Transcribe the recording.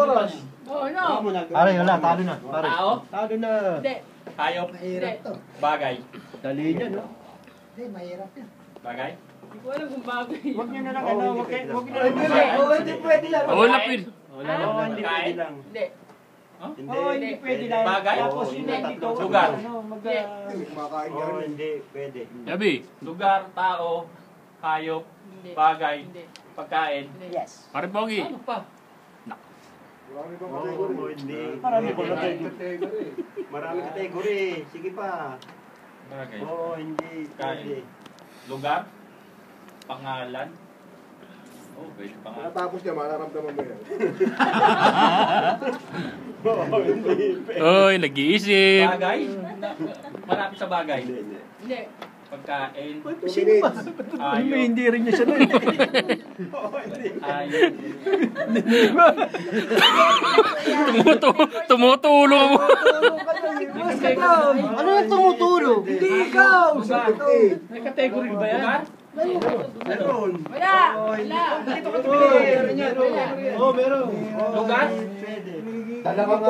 oras. Oh, no. Pare, wala, talo na. Pare. Tao? Talo na. Hindi. Hayop? Mahirap to. Bagay? Dali niya, no? Hindi, mahirap yan. Bagay? Hindi ko alam kung bagay. Huwag niyo na lang, ano, huwag niyo Hindi, hindi pwede lang. Oo, lapid. Oo, hindi pwede lang. Hindi. Oo, hindi pwede lang. Bagay? Tapos yun lang dito. Lugar? Ano, mag... Oo, hindi, pwede. Sabi. Lugar, tao, hayop, Hindi. bagay, Hindi. pagkain. Hindi. Yes. Pare Pogi. Ano pa? Oo, hindi. Marami pa Pwede. kategory. Marami kategory. Sige pa. Bagay. Oo, hindi. Pwede. Lugar? Pangalan? Oh, pwede pangalan. Natapos niya, mararamdaman mo yan. Oo, hindi. Oy, nag-iisip. Bagay? Malapit sa bagay. Hindi, hindi. Hindi. Pagkain. 2 minutes. Hayop. Hindi rin niya siya na. Hayop. Tumutulong mo. Ano yung tumutulog? Hindi ikaw! May category ba yan? Meron. Wala. Wala. Meron yan. Oo, meron. Lugar? Pwede. Dalawang